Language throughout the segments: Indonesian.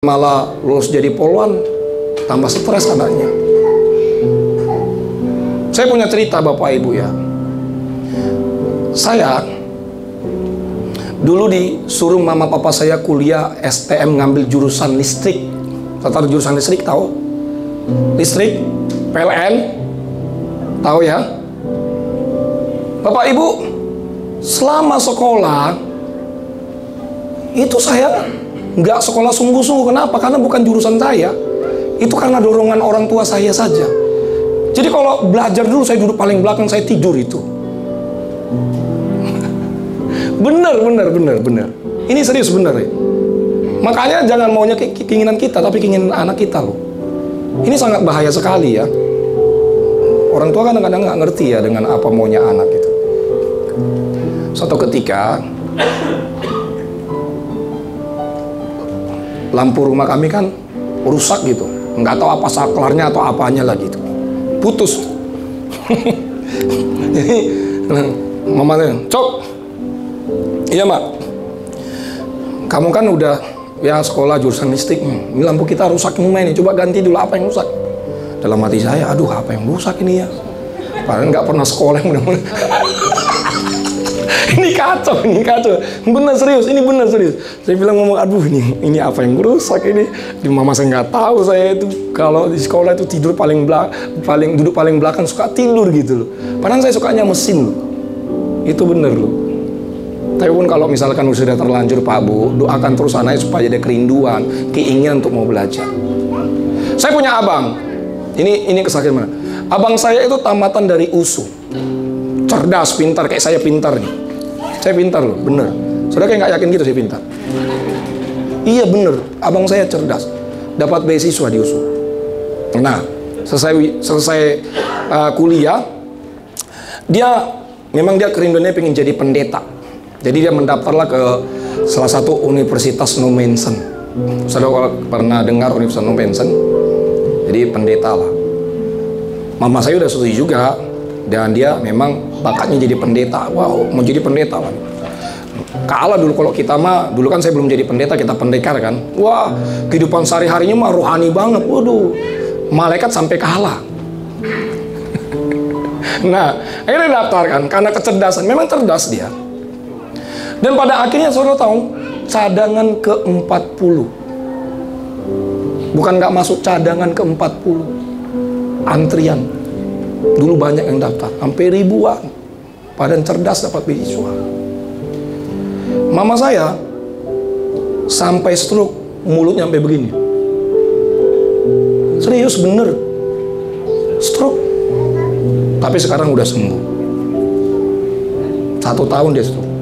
malah lulus jadi poluan, tambah stres anaknya. Saya punya cerita Bapak Ibu ya. Saya dulu disuruh mama papa saya kuliah STM ngambil jurusan listrik. Tata jurusan listrik tahu? Listrik, PLN, tahu ya? Bapak Ibu, selama sekolah itu saya nggak sekolah sungguh-sungguh. Kenapa? Karena bukan jurusan saya. Itu karena dorongan orang tua saya saja. Jadi kalau belajar dulu saya duduk paling belakang, saya tidur itu. Bener. Ini serius bener ya. Makanya jangan maunya keinginan kita, tapi keinginan anak kita loh. Ini sangat bahaya sekali ya. Orang tua kadang-kadang nggak ngerti ya dengan apa maunya anak gitu. Suatu ketika lampu rumah kami kan rusak gitu, nggak tahu apa saklarnya atau apanya lagi itu, putus. Jadi mamanya, Cok, iya mak, kamu kan udah ya sekolah jurusan listrik, ini lampu kita rusak ini, coba ganti dulu. Apa yang rusak? Dalam hati saya, aduh apa yang rusak ini ya, padahal nggak pernah sekolah yang mudah-mudahan. Ini kacau, bener serius, ini bener serius. Saya bilang ngomong, aduh ini apa yang rusak ini? Di mama saya nggak tahu, saya itu kalau di sekolah itu tidur duduk paling belakang, suka tidur gitu loh. Padahal saya sukanya mesin loh. Itu bener loh. Tapi pun kalau misalkan sudah terlanjur Pak Bu, doakan terus anaknya supaya ada kerinduan, keinginan untuk mau belajar. Saya punya abang, ini kesakitan mana? Abang saya itu tamatan dari USU, cerdas, pintar, kayak saya pintar nih. Saya pintar loh, bener. Saudara kayak nggak yakin gitu saya pintar. Iya bener, abang saya cerdas, dapat beasiswa di USU. Nah, selesai kuliah, dia kerinduannya pengen jadi pendeta. Jadi dia mendaftarlah ke salah satu universitas no mention. Saudara pernah dengar Universitas no mention? Jadi pendeta lah. Mama saya udah setuju juga. Dan dia memang bakatnya jadi pendeta. Wow, mau jadi pendeta lah. Kalah dulu kalau kita mah, dulu kan saya belum jadi pendeta, kita pendekar kan. Wah, kehidupan sehari-harinya mah rohani banget. Waduh, malaikat sampai kalah. Nah, akhirnya daftarkan karena kecerdasan. Memang cerdas dia. Dan pada akhirnya saudara tahu, cadangan ke-40. Bukan nggak masuk, cadangan ke-40. Antrian. Dulu banyak yang daftar, sampai ribuan. Padahal cerdas dapat beasiswa. Mama saya sampai stroke, mulutnya sampai begini. Serius bener, stroke. Tapi sekarang udah sembuh. 1 tahun dia stroke.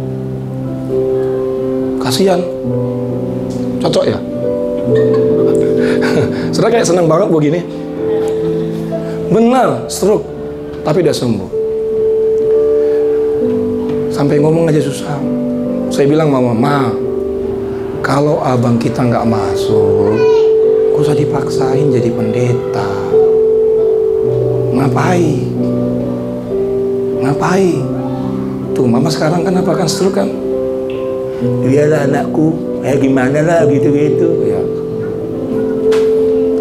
Kasihan. Cocok ya? Saudara kayak senang banget begini. Benar, stroke, tapi udah sembuh. Sampai ngomong aja susah. Saya bilang, Mama, kalau abang kita nggak masuk, gak usah dipaksain jadi pendeta. Ngapain? Tuh, Mama sekarang kan apa kan stroke kan? Iyalah anakku, gimana lah gitu-gitu. Ya.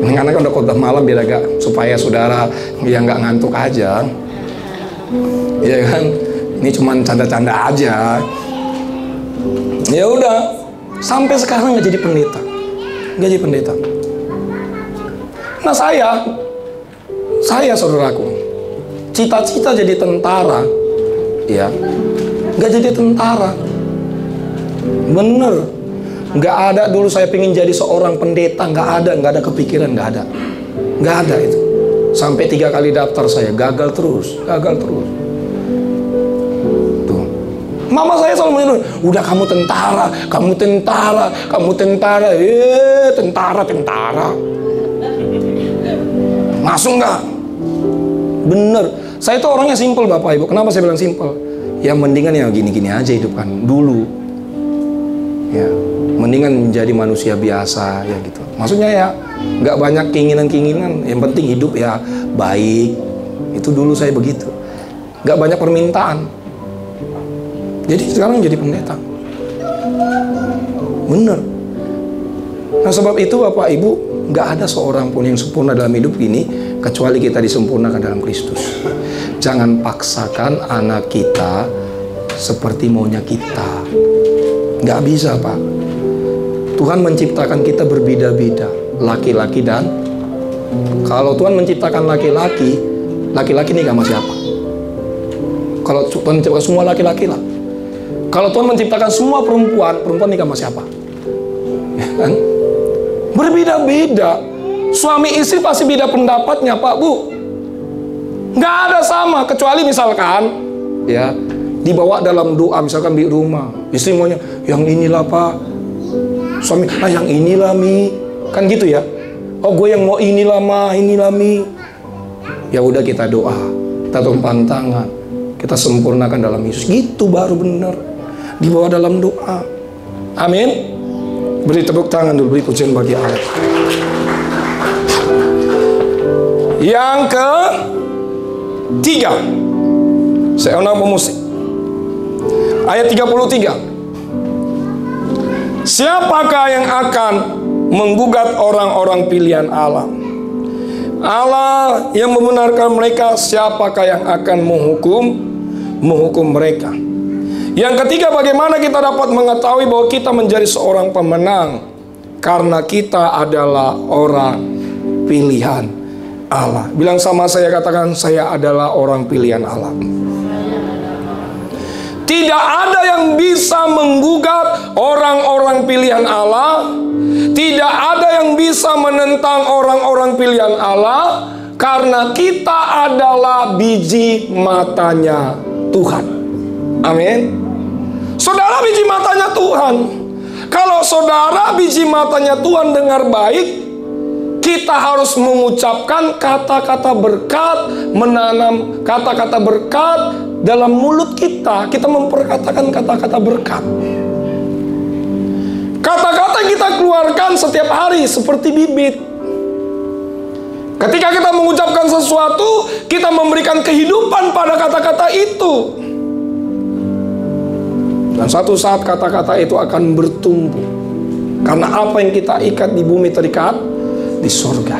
Karena kan udah khotbah malam biar agak supaya saudara ya nggak ngantuk aja, ya kan? Ini cuman canda-canda aja. Ya udah, sampai sekarang nggak jadi pendeta. Nah saya saudaraku, cita-cita jadi tentara, ya nggak jadi tentara, bener. Nggak ada dulu saya pengen jadi seorang pendeta, nggak ada kepikiran, nggak ada itu. Sampai 3 kali daftar saya gagal terus. Tuh, mama saya selalu menyuruh, udah kamu tentara, tentara. Masuk nggak? Bener. Saya itu orangnya simpel Bapak Ibu. Kenapa saya bilang simpel? Ya mendingan ya gini-gini aja hidup kan dulu. Ya, mendingan menjadi manusia biasa ya gitu. Maksudnya ya nggak banyak keinginan, yang penting hidup ya baik. Itu dulu saya begitu. Nggak banyak permintaan. Jadi sekarang jadi pendeta. Bener. Nah sebab itu Bapak Ibu, nggak ada seorang pun yang sempurna dalam hidup ini kecuali kita disempurnakan dalam Kristus. Jangan paksakan anak kita seperti maunya kita. Nggak bisa Pak. Tuhan menciptakan kita berbeda-beda, laki-laki dan kalau Tuhan menciptakan laki-laki, laki-laki nikah sama siapa? Kalau Tuhan menciptakan semua laki-laki lah. Kalau Tuhan menciptakan semua perempuan, perempuan nikah sama siapa? Ya kan? Berbeda-beda. Suami istri pasti beda pendapatnya Pak Bu. Nggak ada sama, kecuali misalkan ya dibawa dalam doa, misalkan di rumah istri maunya yang inilah Pak, suami yang inilah Mi, kan gitu ya. Oh gue yang mau inilah Ma, inilah Mi. Ya udah kita doa, kita tumpang tangan, kita sempurnakan dalam Yesus, gitu baru benar. Dibawa dalam doa. Amin. Beri tepuk tangan dulu, beri pujian bagi Allah. Yang ketiga, saya undang pemusik. Ayat 33. Siapakah yang akan menggugat orang-orang pilihan Allah? Allah yang membenarkan mereka, siapakah yang akan menghukum mereka? Yang ketiga, bagaimana kita dapat mengetahui bahwa kita menjadi seorang pemenang? Karena kita adalah orang pilihan Allah. Bilang sama saya, katakan, saya adalah orang pilihan Allah. Tidak ada yang bisa menggugat orang-orang pilihan Allah. Tidak ada yang bisa menentang orang-orang pilihan Allah. Karena kita adalah biji matanya Tuhan. Amin. Saudara biji matanya Tuhan. Kalau saudara biji matanya Tuhan, dengar baik, kita harus mengucapkan kata-kata berkat, menanam kata-kata berkat dalam mulut kita. Kita memperkatakan kata-kata berkat. Kata-kata yang kita keluarkan setiap hari seperti bibit. Ketika kita mengucapkan sesuatu, kita memberikan kehidupan pada kata-kata itu. Dan suatu saat kata-kata itu akan bertumbuh. Karena apa yang kita ikat di bumi terikat di surga.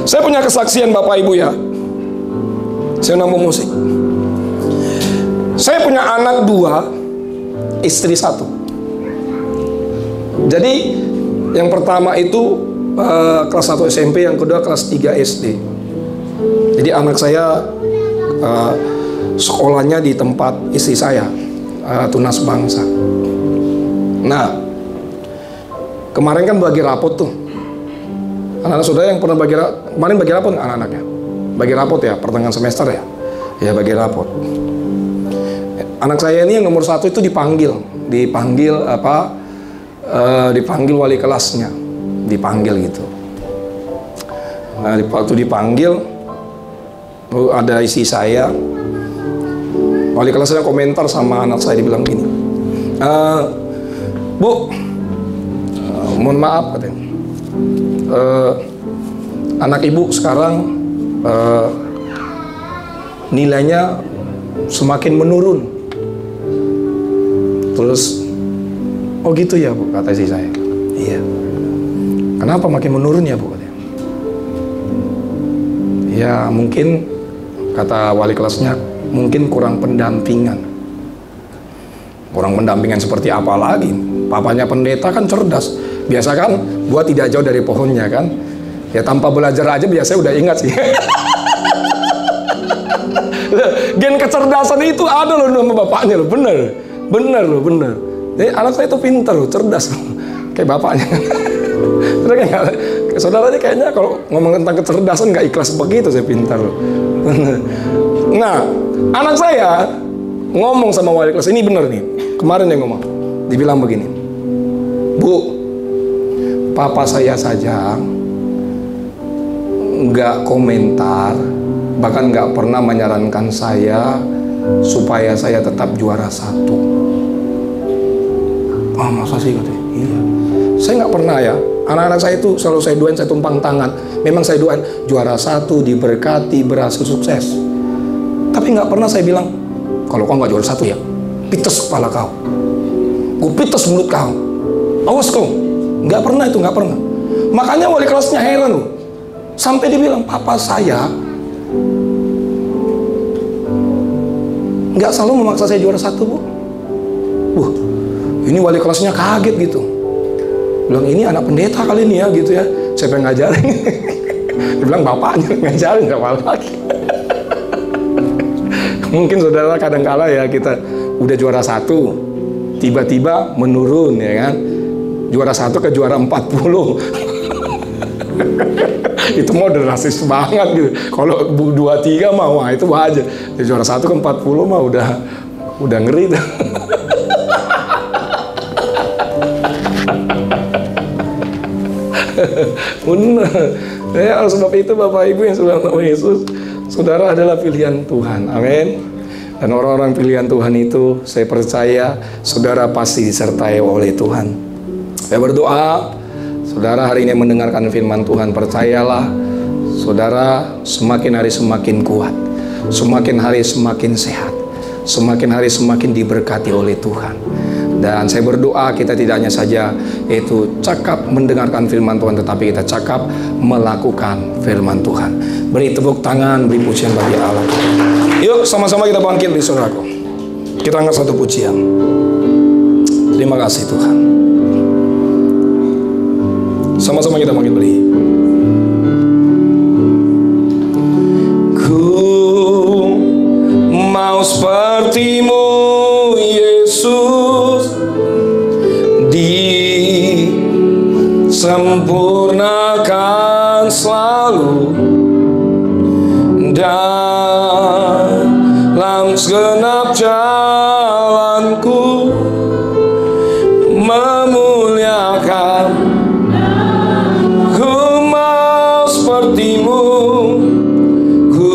Saya punya kesaksian Bapak Ibu ya. Saya nama musik. Saya punya anak 2, istri 1. Jadi yang pertama itu kelas 1 SMP, yang kedua kelas 3 SD. Jadi anak saya sekolahnya di tempat istri saya, tunas bangsa. Nah, kemarin kan bagi rapot tuh. Anak-anak saudara yang pernah kemarin bagi rapot nggak anak-anaknya? Bagi rapot ya, pertengahan semester ya? Ya bagi rapot. Anak saya ini yang nomor 1 itu dipanggil wali kelasnya, dipanggil gitu. Nah, waktu dipanggil, ada isi saya. Wali kelasnya komentar sama anak saya, dibilang gini, Bu, mohon maaf katanya, anak ibu sekarang nilainya semakin menurun. Terus, oh gitu ya Bu, kata istri saya. Iya. Kenapa makin menurun ya Bu? Katanya. Ya mungkin, kata wali kelasnya, mungkin kurang pendampingan. Kurang pendampingan seperti apa lagi? Papanya pendeta kan cerdas. Biasa kan, buah tidak jauh dari pohonnya kan. Ya tanpa belajar aja biasanya udah ingat sih. Gen kecerdasan itu ada loh sama bapaknya loh, bener loh. Jadi anak saya itu pintar loh, cerdas kayak bapaknya. Saudaranya kayaknya kalau ngomong tentang kecerdasan nggak ikhlas begitu, saya pintar loh. Nah, anak saya ngomong sama wali kelas, ini bener nih, kemarin dia ngomong, dibilang begini, Bu, papa saya saja nggak komentar, bahkan nggak pernah menyarankan saya supaya saya tetap juara 1. Oh masa sih katanya? Iya. Saya nggak pernah ya. Anak-anak saya itu selalu saya doain, saya tumpang tangan. Memang saya doain juara 1, diberkati, berhasil, sukses. Tapi nggak pernah saya bilang, kalau kau nggak juara 1 ya, pites kepala kau. Gue pites mulut kau. Awas kau. Nggak pernah itu, nggak pernah. Makanya wali kelasnya heran loh. Sampai dia bilang, papa saya nggak selalu memaksa saya juara 1, Bu. Wah, ini wali kelasnya kaget gitu. Bilang, ini anak pendeta kali ini ya, gitu ya. Siapa yang ngajarin? Dia bilang, bapaknya ngajarin, nggak apa lagi. Mungkin saudara kadang-kala ya, kita udah juara 1, tiba-tiba menurun ya kan. Juara 1 ke juara 40. Itu mau drastis banget gitu. Kalau 2-3 mah wah itu wajar. Di juara 1 ke 40 mah udah ngeri tuh. Benar. Ya, sebab itu Bapak Ibu yang sudah nama Yesus, saudara adalah pilihan Tuhan. Amin. Dan orang-orang pilihan Tuhan itu, saya percaya saudara pasti disertai oleh Tuhan. Saya berdoa, saudara hari ini mendengarkan firman Tuhan, percayalah, saudara semakin hari semakin kuat, semakin hari semakin sehat, semakin hari semakin diberkati oleh Tuhan. Dan saya berdoa kita tidak hanya saja itu cakap mendengarkan firman Tuhan, tetapi kita cakap melakukan firman Tuhan. Beri tepuk tangan, beri pujian bagi Allah. Yuk sama-sama kita bangkit di saudaraku. Kita angkat satu pujian. Terima kasih Tuhan. Sama-sama kita bangkit beri. Ku mau seperti-Mu Yesus, disempurnakan selalu dalam segenap jalanku, memuliakan. Ku mau seperti-Mu, ku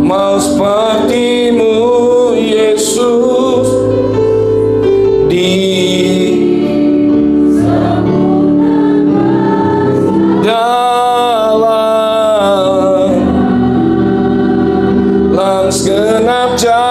mau seperti-Mu Yesus, dalam segenap jalan.